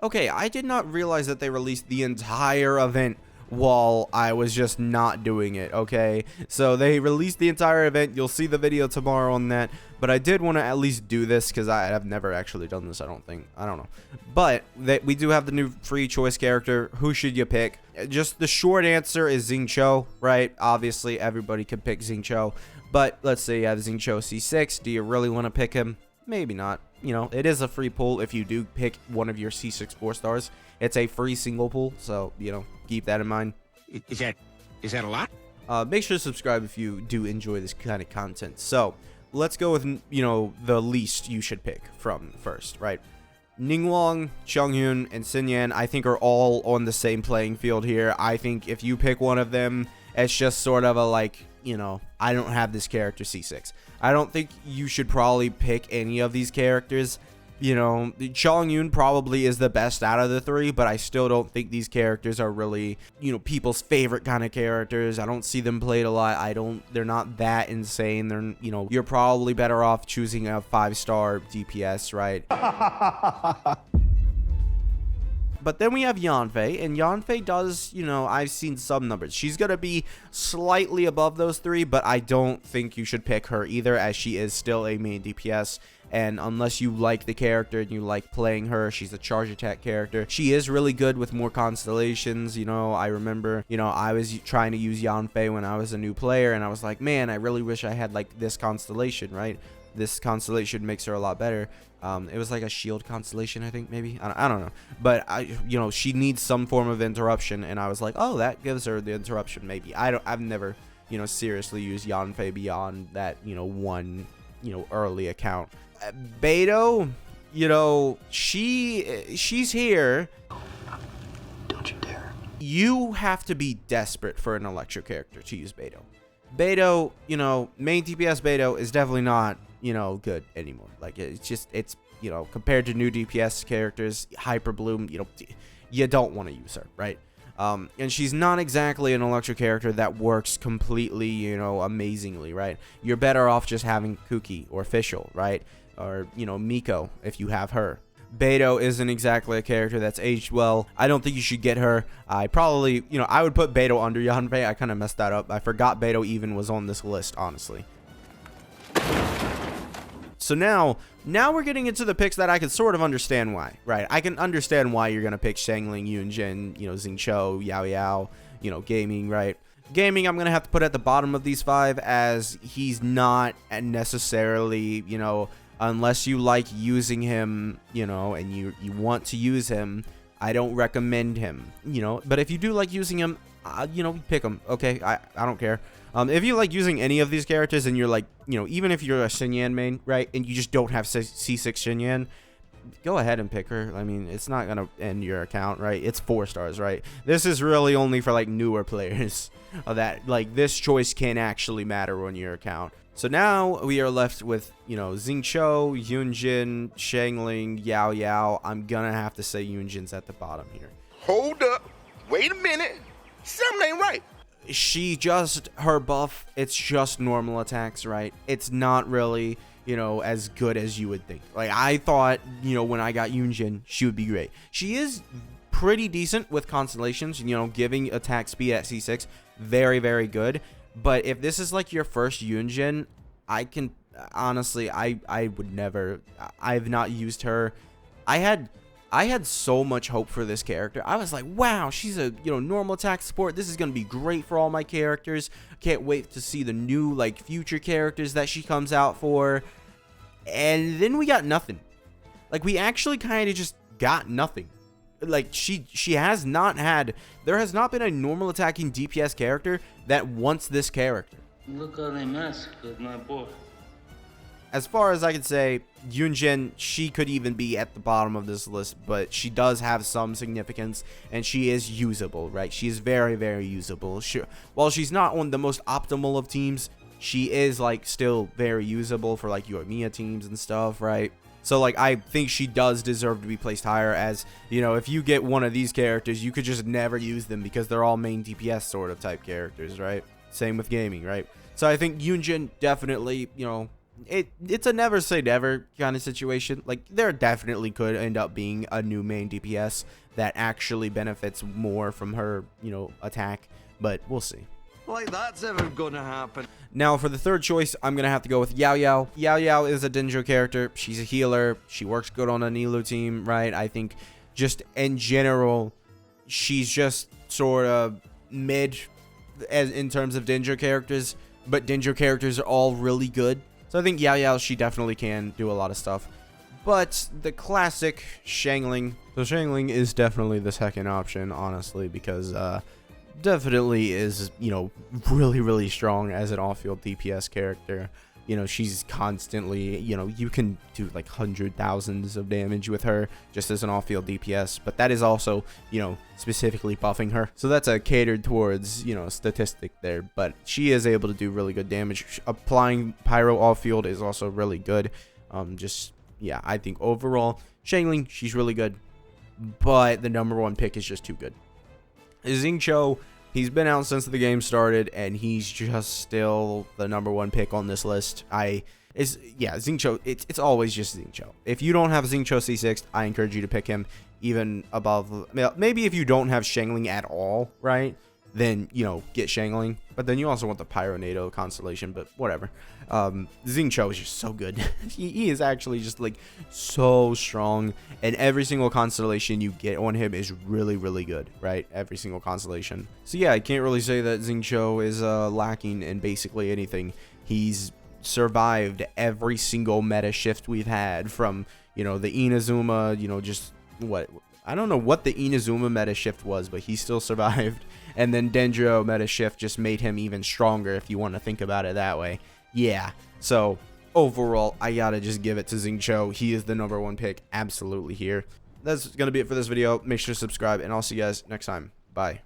Okay, I did not realize that they released the entire event while I was just not doing it. Okay, so they released the entire event. You'll see the video tomorrow on that, but I did want to at least do this because I have never actually done this. I don't know, but we do have the new free choice character. Who should you pick? Just the short answer is Xingqiu, right? Obviously everybody can pick Xingqiu, but let's say you have Xingqiu C6. Do you really want to pick him? Maybe not. You know, it is a free pull if you do pick one of your C6 4-stars. It's a free single pull, so, you know, keep that in mind. Is that a lot? Make sure to subscribe if you do enjoy this kind of content. So, let's go with, you know, the least you should pick from first, right? Ningguang, Changhyun, and Xinyan, I think, are all on the same playing field here. I think if you pick one of them, it's just sort of a, like, you know, I don't have this character C6. I don't think you should probably pick any of these characters. You know, Changhyun probably is the best out of the three, but I still don't think these characters are really, you know, people's favorite kind of characters. I don't see them played a lot. They're not that insane. They're, you know, you're probably better off choosing a 5-star DPS, right? But then we have Yanfei, and Yanfei does, you know, I've seen some numbers. She's going to be slightly above those three, but I don't think you should pick her either, as she is still a main DPS. And unless you like the character and you like playing her, she's a charge attack character. She is really good with more constellations. You know, I remember, you know, I was trying to use Yanfei when I was a new player, and I was like, man, I really wish I had like this constellation, right? This constellation makes her a lot better. It was like a shield constellation, I think, maybe. I don't know. But, you know, she needs some form of interruption, and I was like, oh, that gives her the interruption, maybe. I've never, you know, seriously used Yanfei beyond that, you know, one, you know, early account. Beidou, you know, she's here. Don't you dare. You have to be desperate for an electro character to use Beidou. Beidou, you know, main DPS Beidou is definitely not, you know, good anymore. Like, it's, you know, compared to new DPS characters, Hyper Bloom, you know, you don't want to use her, right? And she's not exactly an electro character that works completely, you know, amazingly, right? You're better off just having Kuki or Fischl, right? Or, you know, Miko if you have her. Beidou isn't exactly a character that's aged well. I don't think you should get her. I probably, you know, I would put Beidou under Yanfei. I kind of messed that up. I forgot Beidou even was on this list, honestly. So now we're getting into the picks that I can sort of understand why, right? I can understand why you're going to pick Xiangling, Yunjin, you know, Xingqiu, Yao Yao, you know, Gaming, right? Gaming, I'm going to have to put at the bottom of these 5 as he's not necessarily, you know, unless you like using him, you know, and you want to use him, I don't recommend him, you know. But if you do like using him, you know, pick him, okay? I don't care. If you like using any of these characters and you're like, you know, even if you're a Xinyan main, right, and you just don't have C6 Xinyan, go ahead and pick her. I mean, it's not going to end your account, right? It's 4 stars, right? This is really only for, like, newer players that, like, this choice can actually matter on your account. So now we are left with, you know, Xingqiu, Yunjin, Xiangling, Yao Yao. I'm going to have to say Yunjin's at the bottom here. Hold up. Wait a minute. Something ain't right. She just, her buff, it's just normal attacks, right? It's not really, you know, as good as you would think. Like, I thought, you know, when I got Yunjin, she would be great. She is pretty decent with constellations, you know, giving attack speed at C6. Very, very good. But if this is like your first Yunjin, I can, honestly, I would never, I've not used her. I had so much hope for this character. I was like, wow, she's a, you know, normal attack support. This is going to be great for all my characters. Can't wait to see the new, like, future characters that she comes out for. And then we got nothing. Like, we actually kind of just got nothing. Like, she has not had, there has not been a normal attacking DPS character that wants this character. Look how they mess with my boy. As far as I can say, Yunjin, she could even be at the bottom of this list, but she does have some significance, and she is usable, right? She is very, very usable. While she's not on the most optimal of teams, she is, like, still very usable for, like, your Mia teams and stuff, right? So, like, I think she does deserve to be placed higher, as, you know, if you get one of these characters, you could just never use them because they're all main DPS sort of type characters, right? Same with Gaming, right? So I think Yunjin definitely, you know, it's a never say never kind of situation. Like, there definitely could end up being a new main DPS that actually benefits more from her, attack, but we'll see. Like that's ever gonna happen. Now, for the third choice, I'm going to have to go with Yao Yao. Yao Yao is a Denjo character. She's a healer. She works good on a Nilou team, right? I think just in general, she's just sort of mid in terms of Denjo characters, but Denjo characters are all really good. So I think Yao Yao, she definitely can do a lot of stuff. But the classic Xiangling. So Xiangling is definitely the second option, honestly, because definitely is, really, really strong as an off-field DPS character. She's constantly, you can do like thousands of damage with her just as an off-field DPS, but that is also, specifically buffing her. So that's a catered towards, statistic there, but she is able to do really good damage. Applying Pyro off-field is also really good. Yeah, I think overall, Xiangling, she's really good, but the number one pick is just too good. Xingqiu, he's been out since the game started, and he's just still the number one pick on this list. Xingqiu, it's always just Xingqiu. If you don't have Xingqiu C6, I encourage you to pick him even above. Maybe if you don't have Xiangling at all, right? Then, get Xiangling. But then you also want the Pyro NATO constellation, but whatever. Xingqiu is just so good. he is actually just, like, so strong. And every single constellation you get on him is really, really good, right? Every single constellation. So, yeah, I can't really say that Xingqiu is lacking in basically anything. He's survived every single meta shift we've had from, the Inazuma, just what... I don't know what the Inazuma meta shift was, but he still survived. And then Dendro meta shift just made him even stronger, if you want to think about it that way. Yeah, so overall, I gotta just give it to Xingqiu. He is the number one pick absolutely here. That's gonna be it for this video. Make sure to subscribe, and I'll see you guys next time. Bye.